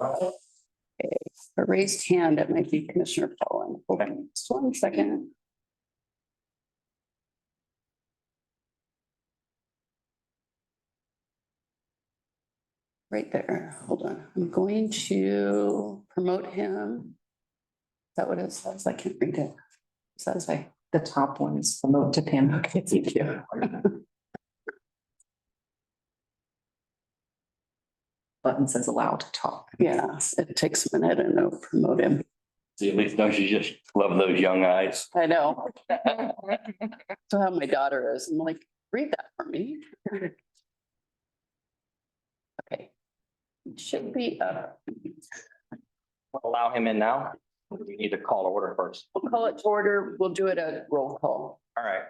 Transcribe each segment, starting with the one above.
Okay, a raised hand, it might be Commissioner Pollan. Hold on just 1 second. Right there, hold on. I'm going to promote him. Is that what it says? I can't read it. It says The top one is promote to Pam. Okay, thank you. Button says allow to talk. Yeah, it takes a minute and I'll promote him. See, at least don't you just love those young eyes? I know. So how my daughter is, I'm like, read that for me. Okay. It should be up. Allow him in now. We need to call order first. We'll call it to order. We'll do it at roll call. All right.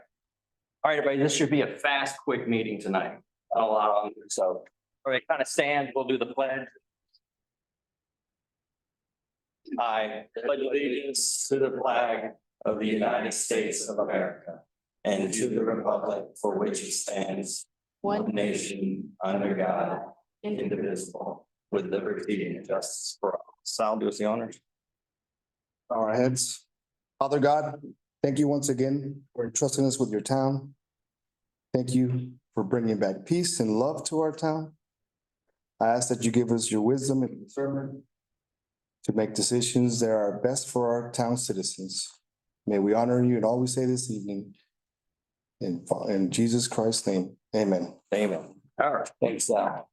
All right, everybody, this should be a fast, quick meeting tonight. Not a lot on, so, all right, kind of stand, we'll do the pledge. I pledge allegiance to the flag of the United States of America and to the republic for which it stands, one nation under God, indivisible, with liberty and justice for all. Sal, do us the honors. Bow our heads. Father God, thank you once again for entrusting us with your town. Thank you for bringing back peace and love to our town. I ask that you give us your wisdom and discernment to make decisions that are best for our town citizens. May we honor you in all we say this evening. In Jesus Christ's name, amen. Amen. All right, thanks, Sal.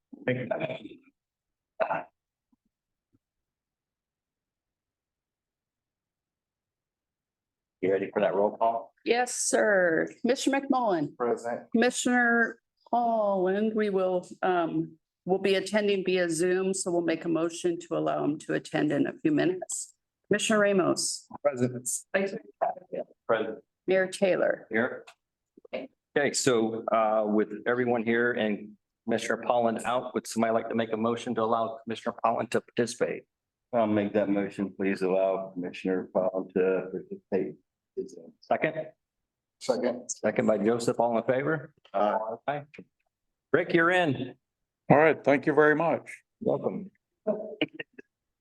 You ready for that roll call? Yes, sir. Commissioner McMullen, Present. Commissioner Holland, we'll be attending via Zoom, so we'll make a motion to allow him to attend in a few minutes. Commissioner Ramos, Present. Present. Mayor Taylor. Here. Okay, so with everyone here and Commissioner Pollan out, would somebody like to make a motion to allow Commissioner Pollan to participate? I'll make that motion. Please allow Commissioner Powell to participate. Second? Second. Second by Joseph, all in favor? Aye. Rick, you're in. All right, thank you very much. Welcome. All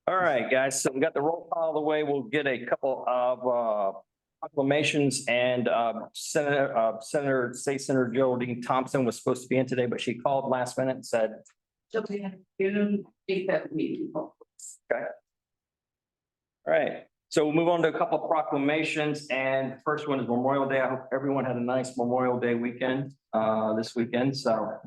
right, guys, so we got the roll call of the way. We'll get a couple of proclamations and State Senator Geraldine Thompson was supposed to be in today, but she called last minute and said. She'll be in that meeting. Okay. All right, so we'll move on to a couple of proclamations, and the first one is Memorial Day. I hope everyone had a nice Memorial Day weekend this weekend. So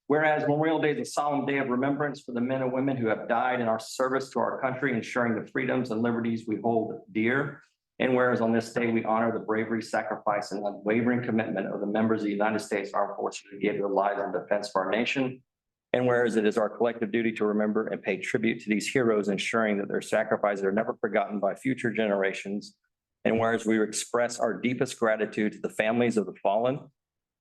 whereas Memorial Day is a solemn day of remembrance for the men and women who have died in our service to our country, ensuring the freedoms and liberties we hold dear. And whereas on this day, we honor the bravery, sacrifice, and unwavering commitment of the members of the United States Armed Forces who gave their lives in defense of our nation. And whereas it is our collective duty to remember and pay tribute to these heroes, ensuring that their sacrifices are never forgotten by future generations. And whereas we express our deepest gratitude to the families of the fallen,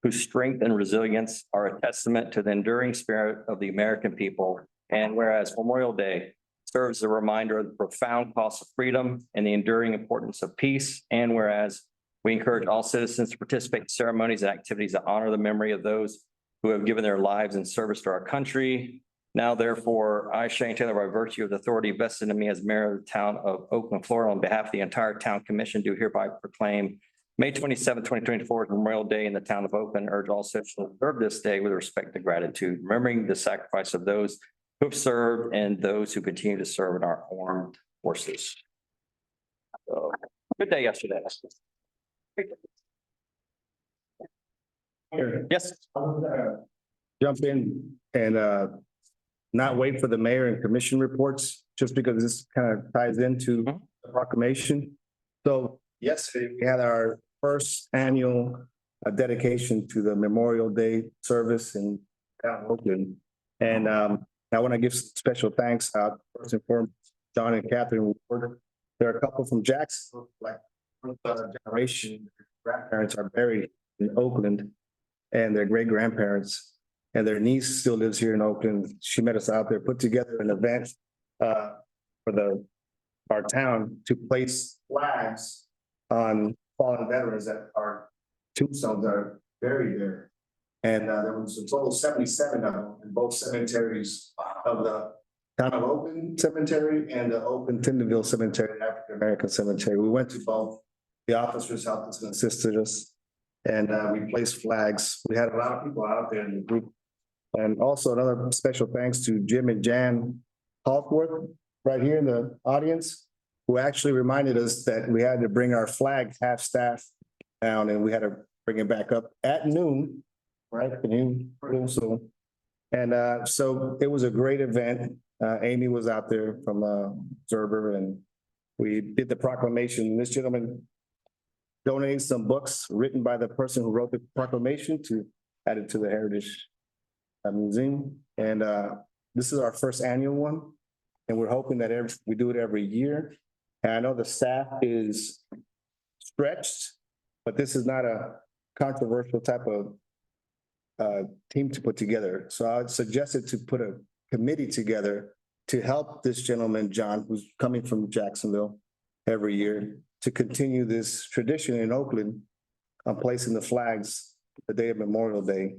whose strength and resilience are a testament to the enduring spirit of the American people. And whereas Memorial Day serves as a reminder of the profound cost of freedom and the enduring importance of peace. And whereas we encourage all citizens to participate in ceremonies and activities that honor the memory of those who have given their lives in service to our country. Now, therefore, I, Shane Taylor, by virtue of the authority vested in me as mayor of the town of Oakland, Florida, on behalf of the entire town commission, do hereby proclaim May 27, 2024 is Memorial Day in the town of Oakland. Urge all citizens to observe this day with respect and gratitude, remembering the sacrifice of those who have served and those who continue to serve in our armed forces. So, good day yesterday. Yes. Jump in and not wait for the mayor and commission reports, just because this kind of ties into the proclamation. So yesterday, we had our first annual dedication to the Memorial Day service in town of Oakland. And I want to give special thanks out first and foremost, John and Catherine Ward. There are a couple from Jackson, like generation grandparents are buried in Oakland, and their great grandparents, and their niece still lives here in Oakland. She met us out there, put together an event for our town to place flags on fallen veterans that are tombstones that are buried there. And there was a total of 77 of them in both cemeteries of the Town of Oakland Cemetery and the Oakland Tinderville Cemetery, African American Cemetery. We went to both. The officers helped us and assisted us. And we placed flags. We had a lot of people out there in the group. And also another special thanks to Jim and Jan Hawkworth, right here in the audience, who actually reminded us that we had to bring our flag half-staff down and we had to bring it back up at noon, right? So, and so it was a great event. Amy was out there from Zerber and we did the proclamation. This gentleman donated some books written by the person who wrote the proclamation to add it to the Heritage Museum. And this is our first annual one. And we're hoping that we do it every year. And I know the staff is stretched, but this is not a controversial type of team to put together. So I would suggest it to put a committee together to help this gentleman, John, who's coming from Jacksonville every year, to continue this tradition in Oakland on placing the flags the day of Memorial Day.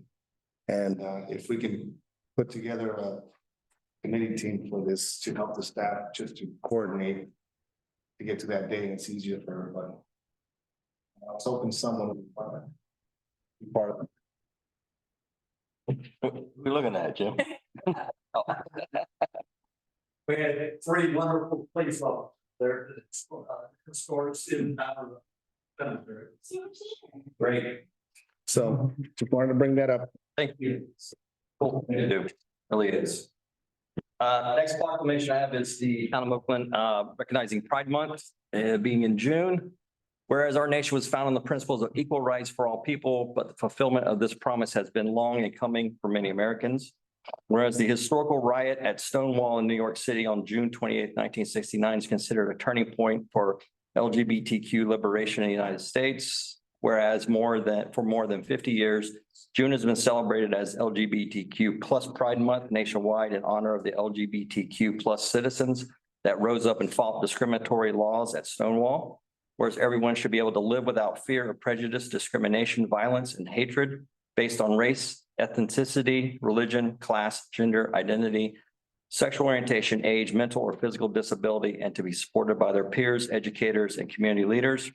And if we can put together a committee team for this to help the staff just to coordinate to get to that day, it's easier for everybody. I was hoping someone would be part of it. We're looking at it, Jim. We had three wonderful police officers there, escorts in our cemetery. Great. So just wanted to bring that up. Thank you. Cool thing to do, really is. Next proclamation I have is the Town of Oakland recognizing Pride Month being in June. Whereas our nation was founded on the principles of equal rights for all people, but the fulfillment of this promise has been long in coming for many Americans. Whereas the historical riot at Stonewall in New York City on June 28th, 1969 is considered a turning point for LGBTQ liberation in the United States. Whereas for more than 50 years, June has been celebrated as LGBTQ plus Pride Month nationwide in honor of the LGBTQ plus citizens that rose up and fought discriminatory laws at Stonewall. Whereas everyone should be able to live without fear of prejudice, discrimination, violence, and hatred based on race, ethnicity, religion, class, gender, identity, sexual orientation, age, mental or physical disability, and to be supported by their peers, educators, and community leaders.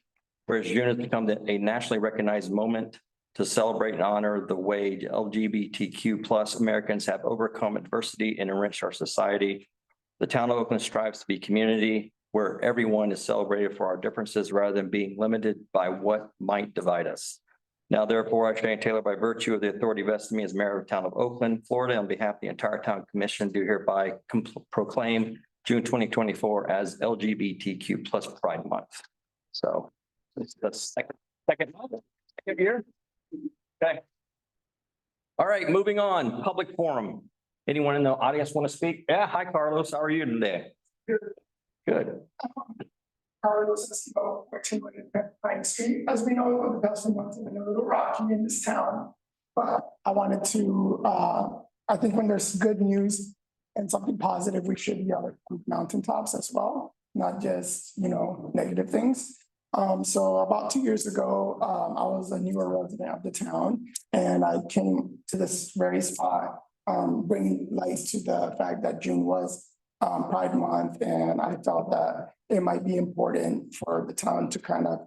Whereas June has become a nationally recognized moment to celebrate and honor the way LGBTQ plus Americans have overcome adversity and enriched our society. The Town of Oakland strives to be a community where everyone is celebrated for our differences rather than being limited by what might divide us. Now, therefore, I, Shane Taylor, by virtue of the authority vested in me as mayor of the Town of Oakland, Florida, on behalf of the entire town commission, do hereby proclaim June 2024 as LGBTQ plus Pride Month. So it's the second year. Okay. All right, moving on, public forum. Anyone in the audience want to speak? Yeah, hi, Carlos. How are you today? Good. Carlos Escobar, 14 Pine Street. As we know, the past few months have been a little rocky in this town. But I wanted to, I think when there's good news and something positive, we should yell at mountaintops as well, not just, negative things. So about 2 years ago, I was a newer resident of the town and I came to this very spot, bringing light to the fact that June was Pride Month, and I felt that it might be important for the town to kind of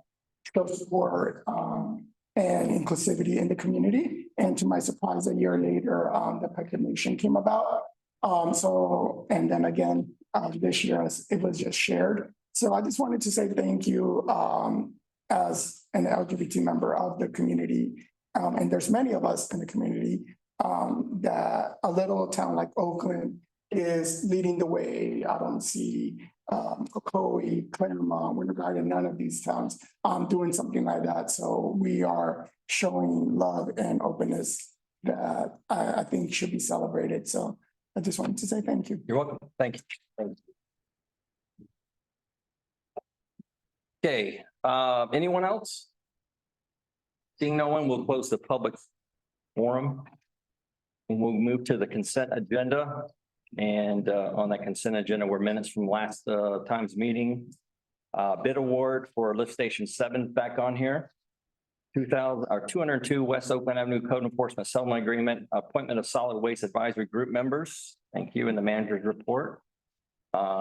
show support and inclusivity in the community. And to my surprise, a year later, the proclamation came about. And then again, this year, it was just shared. So I just wanted to say thank you as an LGBT member of the community. And there's many of us in the community that a little town like Oakland is leading the way. I don't see Ocoee, Claremont, Winter Garden, none of these towns doing something like that. So we are showing love and openness that I think should be celebrated. So I just wanted to say thank you. You're welcome. Thank you. Thank you. Okay, anyone else? Seeing no one, we'll close the public forum. And we'll move to the consent agenda. And on that consent agenda were minutes from last time's meeting. Bid award for lift station 7 back on here. 202 West Oakland Avenue Code Enforcement Settlement Agreement, appointment of solid waste advisory group members. Thank you. In the manager's report.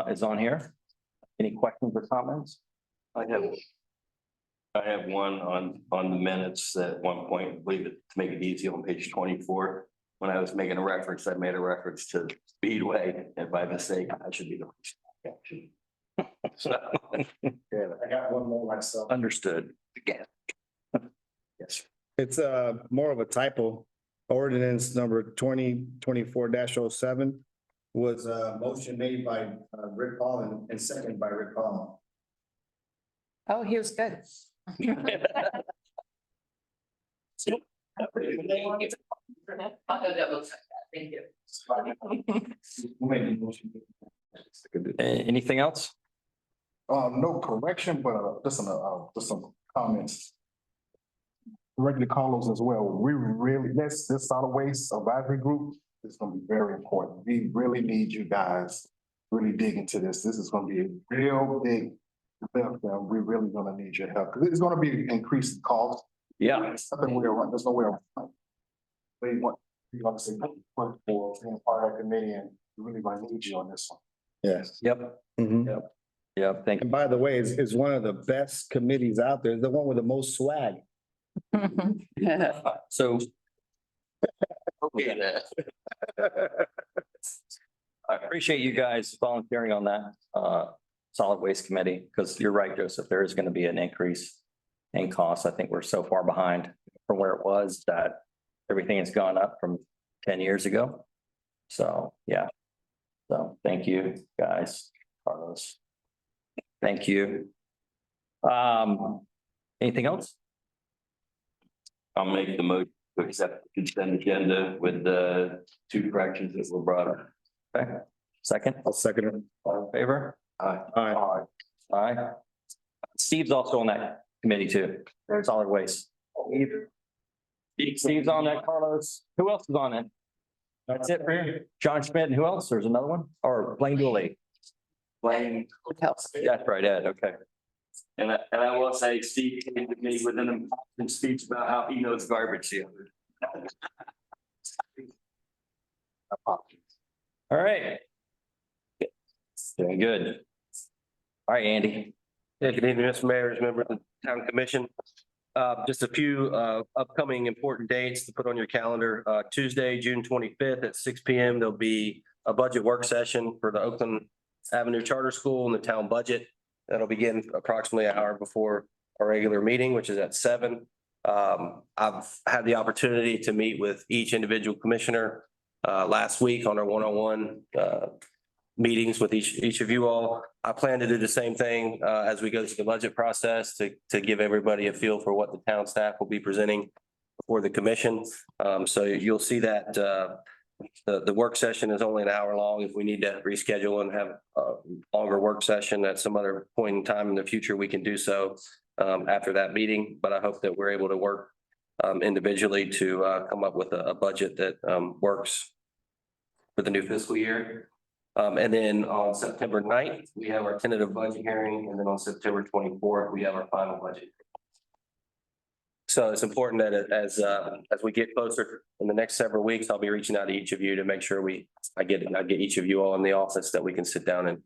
is on here. Any questions or comments? I have one on the minutes at one point, I believe it, to make it easy on page 24. When I was making a reference, I made a reference to Speedway, and by mistake, I should be the. Actually. So, Yeah, I got one more myself. understood. Again. Yes. It's more of a typo. Ordinance number 2024-07 was a motion made by Rick Paul and seconded by Rick Paul. Oh, he was good. Thank you. Anything else? No correction, but just some comments. Regular Carlos as well. We really, this solid waste advisory group is gonna be very important. We really need you guys really dig into this. This is gonna be a real big lift, and we're really gonna need your help, because it's gonna be increased cost. Yeah, There's no way around, there's no way around. We want, you want to say, for being part of that committee, and we really gonna need you on this one. Yes. yep, Mhm. yep, thank you. And by the way, it's one of the best committees out there, the one with the most swag. So I appreciate you guys volunteering on that solid waste committee, because you're right, Joseph, there is going to be an increase in costs. I think we're so far behind from where it was that everything has gone up from 10 years ago. So, yeah. So thank you, guys. Carlos. Thank you. Anything else? I'll make the motion to accept the consent agenda with the 2 corrections that were brought up. Okay, second, I'll second it. all in favor? Aye. Aye. Aye. Steve's also on that committee too, solid waste. Steve's on that, Carlos. Who else is on it? That's it for you. John Schmidt, and who else? There's another one? Or Blaine Dooley? Blaine. That's right, Ed, okay. And I will say, Steve came to me with an important speech about how he knows garbage the other. All right. Doing good. All right, Andy. Yeah, good evening, Mr. Mayor, members of the Town Commission. Just a few upcoming important dates to put on your calendar. Tuesday, June 25th at 6 p.m. There'll be a budget work session for the Oakland Avenue Charter School and the town budget. That'll begin approximately an hour before our regular meeting, which is at 7. I've had the opportunity to meet with each individual commissioner last week on our one-on-one meetings with each of you all. I plan to do the same thing as we go through the budget process to give everybody a feel for what the town staff will be presenting before the commission. So you'll see that the work session is only an hour long. If we need to reschedule and have a longer work session at some other point in time in the future, we can do so after that meeting. But I hope that we're able to work individually to come up with a budget that works for the new fiscal year. And then on September 9th, we have our tentative budget hearing, and then on September 24th, we have our final budget. So it's important that as we get closer in the next several weeks, I'll be reaching out to each of you to make sure I get each of you all in the office that we can sit down and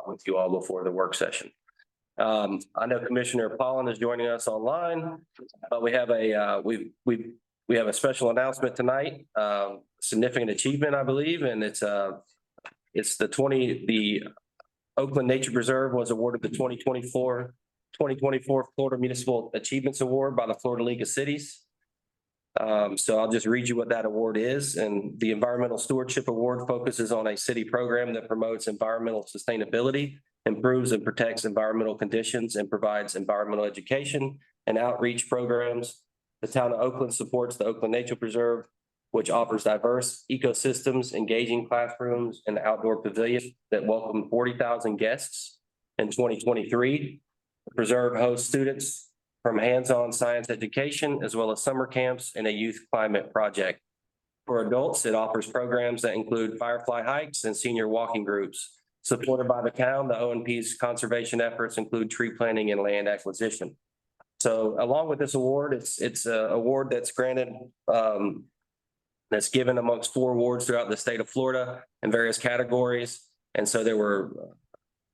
with you all before the work session. I know Commissioner Pollen is joining us online, but we have we have a special announcement tonight, significant achievement, I believe, and it's the Oakland Nature Preserve was awarded the 2024 Florida Municipal Achievements Award by the Florida League of Cities. So I'll just read you what that award is. And the Environmental Stewardship Award focuses on a city program that promotes environmental sustainability, improves and protects environmental conditions, and provides environmental education and outreach programs. The town of Oakland supports the Oakland Nature Preserve, which offers diverse ecosystems, engaging classrooms, and outdoor pavilions that welcomed 40,000 guests in 2023. The preserve hosts students from hands-on science education, as well as summer camps and a youth climate project. For adults, it offers programs that include firefly hikes and senior walking groups. Supported by the town, the ONP's conservation efforts include tree planting and land acquisition. So along with this award, it's an award that's granted, that's given amongst 4 awards throughout the state of Florida in various categories. And so there were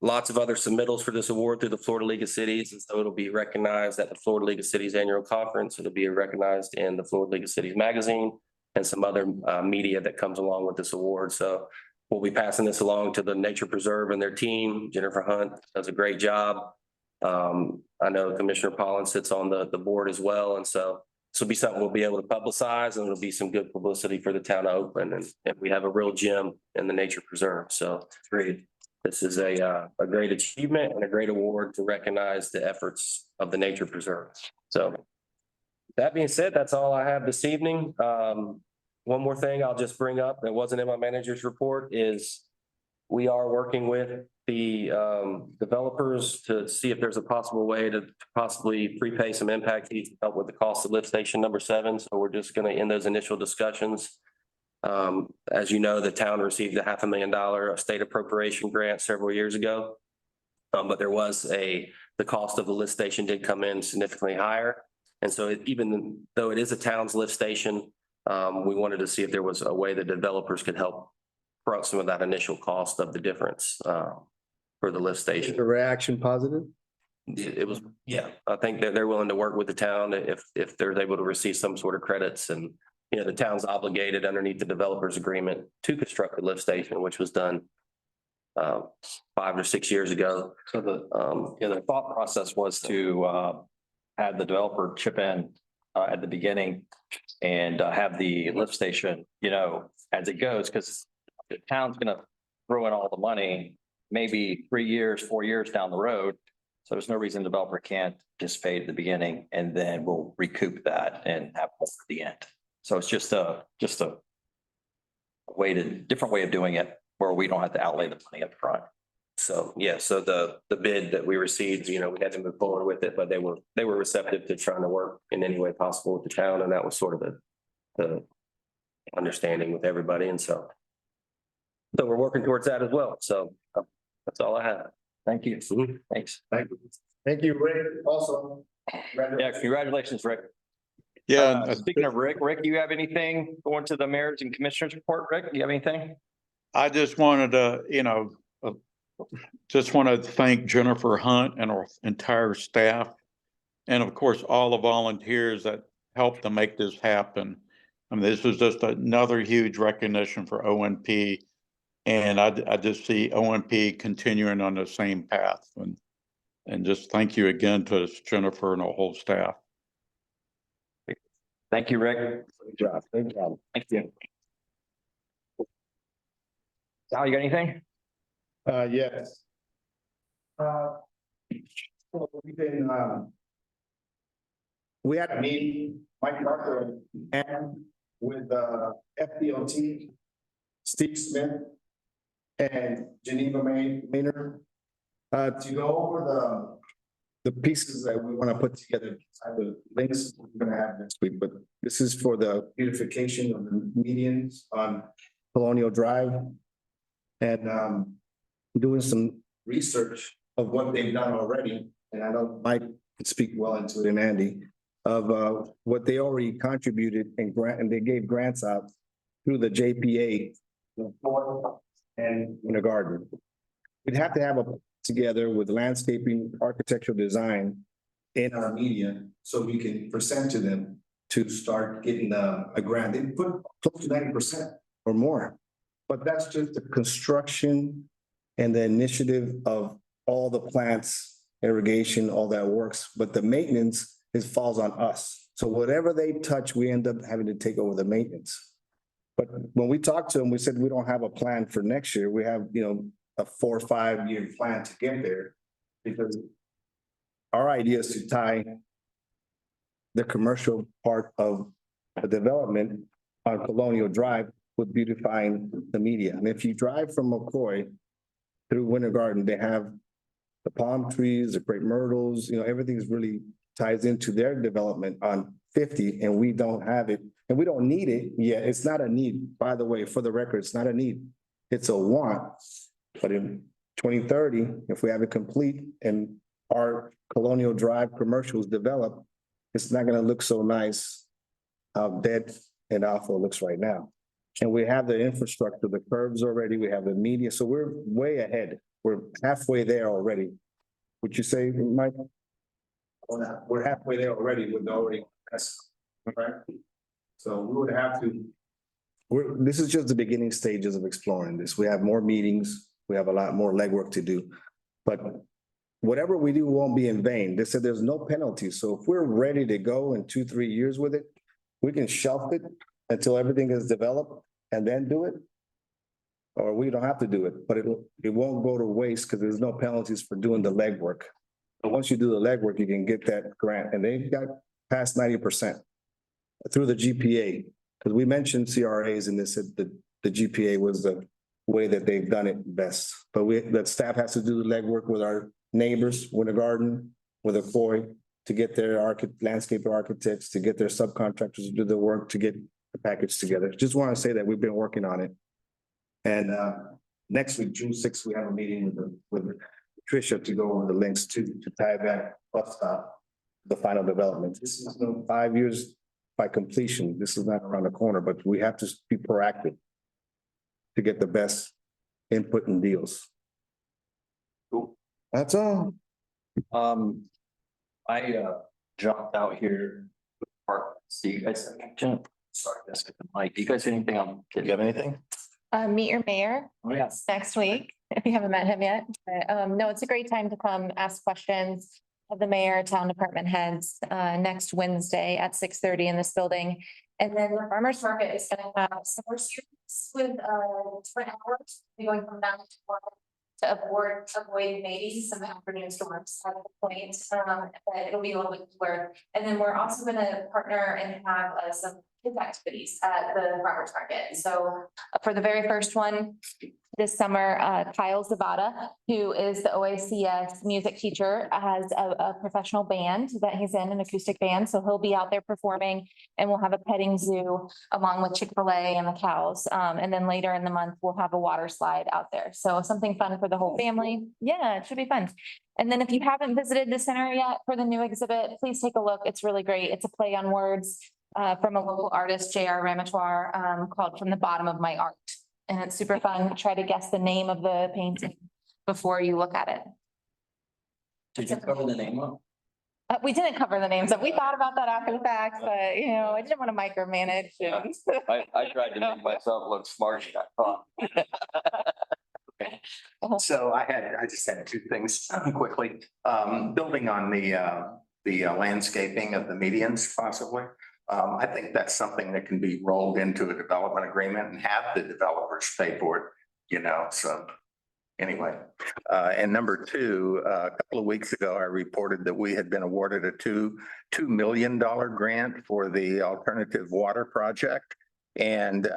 lots of other submittals for this award through the Florida League of Cities. And so it'll be recognized at the Florida League of Cities Annual Conference. It'll be recognized in the Florida League of Cities magazine and some other media that comes along with this award. So we'll be passing this along to the Nature Preserve and their team. Jennifer Hunt does a great job. I know Commissioner Pollen sits on the board as well. And so this will be something we'll be able to publicize, and it'll be some good publicity for the town of Oakland. And we have a real gem in the Nature Preserve. So it's great. This is a great achievement and a great award to recognize the efforts of the Nature Preserve. So that being said, that's all I have this evening. One more thing I'll just bring up that wasn't in my manager's report is we are working with the developers to see if there's a possible way to possibly prepay some impact fees to help with the cost of lift station number 7. So we're just going to end those initial discussions. As you know, the town received a $500,000 state appropriation grant several years ago. But there was the cost of the lift station did come in significantly higher. And so even though it is a town's lift station, we wanted to see if there was a way that developers could help front some of that initial cost of the difference for the lift Is station. the reaction positive? It was, yeah, I think that they're willing to work with the town if they're able to receive some sort of credits. And, you know, the town's obligated underneath the developer's agreement to construct the lift station, which was done 5 or 6 years ago. So the thought process was to have the developer chip in at the beginning and have the lift station, you know, as it goes, because the town's gonna throw in all the money, maybe 3 years, 4 years down the road. So there's no reason the developer can't just pay at the beginning and then we'll recoup that and have more at the end. So it's just a different way of doing it where we don't have to outlay the money up front. So, yeah, so the bid that we received, you know, we had to move forward with it, but they were receptive to trying to work in any way possible with the town. And that was sort of the understanding with everybody. And so we're working towards that as well. So that's all I have. Thank you. Thanks. Thank you, Rick, also. Yeah, congratulations, Rick. Yeah, Speaking of Rick, you have anything going to the mayors and commissioners report? Rick, do you have anything? I just wanted to, just want to thank Jennifer Hunt and our entire staff. And of course, all the volunteers that helped to make this happen. I mean, this is just another huge recognition for ONP. And I just see ONP continuing on the same path. And just thank you again to Jennifer and our whole staff. Thank you, Rick. Good job. Good job. Thank you. Sal, you got anything? Yes. So we had a meeting, Mike Parker and with FDOT, Steve Smith and Geneva Maynard to go over the pieces that we want to put together. The links we're going to have next week, but this is for the beautification of the medians on Colonial Drive. And doing some research of what they've done already, and I know Mike can speak well into it, and Andy, of what they already contributed and they gave grants out through the JPA and in the garden. We'd have to have together with landscaping, architectural design in our media, so we can present to them to start getting a grant. They put close to 90% or more. But that's just the construction and the initiative of all the plants, irrigation, all that works. But the maintenance falls on us. So whatever they touch, we end up having to take over the maintenance. But when we talked to them, we said we don't have a plan for next year. We have, a 4 or 5 year plan to get there. Because our idea is to tie the commercial part of the development on Colonial Drive with beautifying the media. And if you drive from McCoy through Winter Garden, they have the palm trees, the crepe myrtles, everything's really ties into their development on 50, and we don't have it, and we don't need it yet. It's not a need, by the way, for the record, it's not a need. It's a want. But in 2030, if we have it complete and our Colonial Drive commercials develop, it's not gonna look so nice how dead and awful it looks right now. And we have the infrastructure, the curbs already, we have the media, so we're way ahead. We're halfway there already. Would you say, Mike? We're halfway there already with already, right? So we would have to. This is just the beginning stages of exploring this. We have more meetings, we have a lot more legwork to do. But whatever we do won't be in vain. They said there's no penalty. So if we're ready to go in 2-3 years with it, we can shelf it until everything is developed and then do it. Or we don't have to do it, but it won't go to waste because there's no penalties for doing the legwork. But once you do the legwork, you can get that grant, and they've got past 90% through the GPA. Because we mentioned CRAs and they said that the GPA was the way that they've done it best. But that staff has to do the legwork with our neighbors, with a garden, with a FOI, to get their landscape architects, to get their subcontractors to do the work, to get the package together. Just want to say that we've been working on it. And next week, June 6th, we have a meeting with Tricia to go over the links to tie back bus stop, the final development. This is 5 years by completion. This is not around the corner, but we have to be proactive to get the best input and deals. Cool. That's all. I jumped out here. See you guys. Jump. Sorry, that's Mike. Do you guys have anything on? Do you have anything? Meet your mayor Oh, yeah. next week, if you haven't met him yet. But, no, it's a great time to come ask questions of the mayor, town department heads, next Wednesday at 6:30 in this building. And then the farmer's market is gonna have summer students with, different hours, They're going from 9 to 1 to avoid maybe some afternoon storms at the point, but it'll be a little bit cooler. And then we're also gonna partner and have some kids activities at the farmer's market. So for the very first one this summer, Kyle Zavada, who is the OACS music teacher, has a professional band that he's in, an acoustic band. So he'll be out there performing, and we'll have a petting zoo along with Chick-fil-A and the cows. And then later in the month, we'll have a water slide out there. So something fun for the whole family. Yeah, it should be fun. And then if you haven't visited the center yet for the new exhibit, please take a look. It's really great. It's a play on words from a local artist, J.R. Ramatoir, called From the Bottom of My Art. And it's super fun. Try to guess the name of the painting before you look at it. Did you cover the name up? We didn't cover the names. We thought about that after the fact, but I didn't want to micromanage. I tried to make myself look smart, I thought. So I just had two things quickly. Building on the landscaping of the medians possibly. I think that's something that can be rolled into a development agreement and have the developers pay for it, so. Anyway, and number two, a couple of weeks ago, I reported that we had been awarded a $2 million grant for the alternative water project. And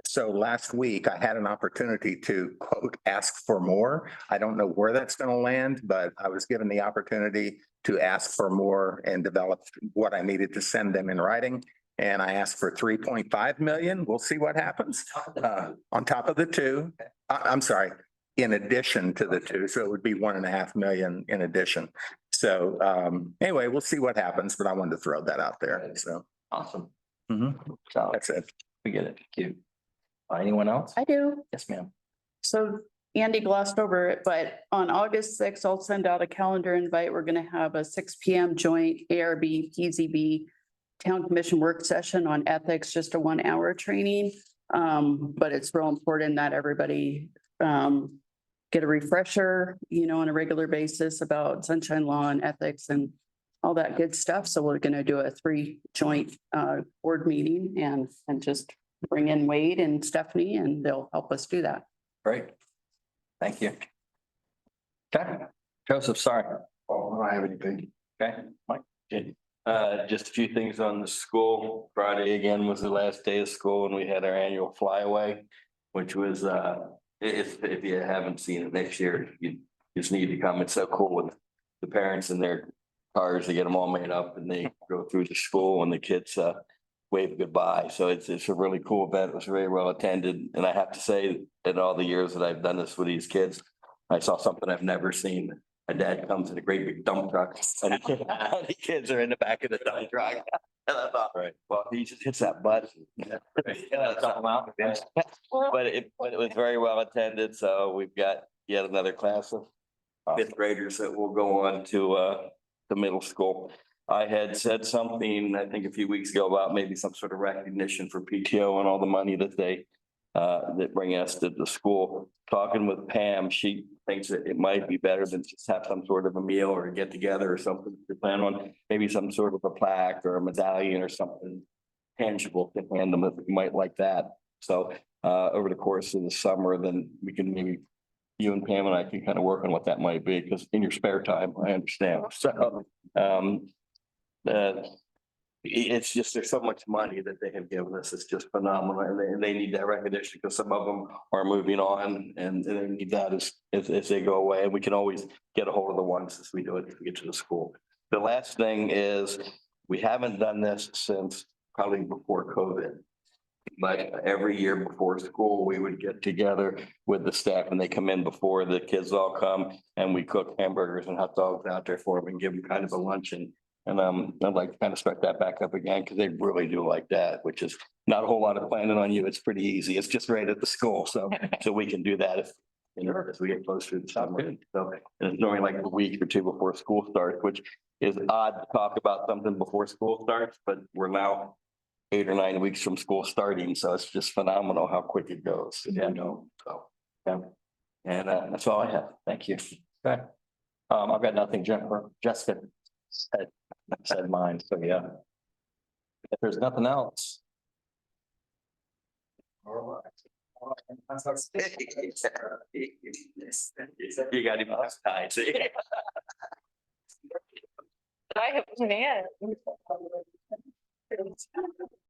so last week I had an opportunity to quote, ask for more. I don't know where that's going to land, but I was given the opportunity to ask for more and develop what I needed to send them in writing. And I asked for 3.5 million. We'll see what happens on top of the two. I'm sorry, in addition to the two. So it would be 1.5 million in addition. So anyway, we'll see what happens, but I wanted to throw that out there. So Awesome. so that's it. We get it. Thank you. Anyone else? I do. Yes, ma'am. So Andy glossed over it, but on August 6th, I'll send out a calendar invite. We're going to have a 6 p.m. joint ARB, PZB Town Commission work session on ethics, just a 1 hour training. But it's real important that everybody get a refresher, on a regular basis about sunshine law and ethics and all that good stuff. So we're going to do a 3 joint board meeting and just bring in Wade and Stephanie, and they'll help us do that. Great. Thank you. Okay, Joseph, sorry. Oh, I don't have anything. Okay, Mike. Just a few things on the school. Friday again was the last day of school and we had our annual flyaway, which was, if you haven't seen it next year, you just need to come. It's so cool with the parents in their cars. They get them all made up and they go through the school and the kids, wave goodbye. So it's a really cool event. It was very well attended. And I have to say, in all the years that I've done this with these kids, I saw something I've never seen My dad comes in a great big dump truck and the kids are in the back of the dump truck. And I thought, right, well, he just hits that button. But it was very well attended. So we've got yet another class of fifth graders that will go on to the middle school. I had said something, I think a few weeks ago about maybe some sort of recognition for PTO and all the money that they that bring us to the school. Talking with Pam, she thinks that it might be better than just have some sort of a meal or a get together or something to plan on, maybe some sort of a plaque or a medallion or something tangible to hand them if you might like that. So over the course of the summer, then we can maybe, you and Pam and I can kind of work on what that might be, because in your spare time, I understand. So it's just, there's so much money that they have given us. It's just phenomenal. And they need that recognition because some of them are moving on and they need that as they go away. And we can always get a hold of the ones as we do it to get to the school. The last thing is, we haven't done this since probably before COVID. But every year before school, we would get together with the staff and they come in before the kids all come and we cook hamburgers and hot dogs out there for them and give them kind of a luncheon. And I'd like to kind of start that back up again because they really do like that, which is not a whole lot of planning on you. It's pretty easy. It's just right at the school. So we can do that if, as we get closer to the summer. So and it's normally like a week or two before school starts, which is odd to talk about something before school starts, but we're now 8 or 9 weeks from school starting. So it's just phenomenal how quick it goes. Yeah, no. So, yeah. And that's all I have. Thank you. Okay. I've got nothing, Jennifer. Jessica said mine. So, yeah. If there's nothing else. You got him tied. See? I have, man.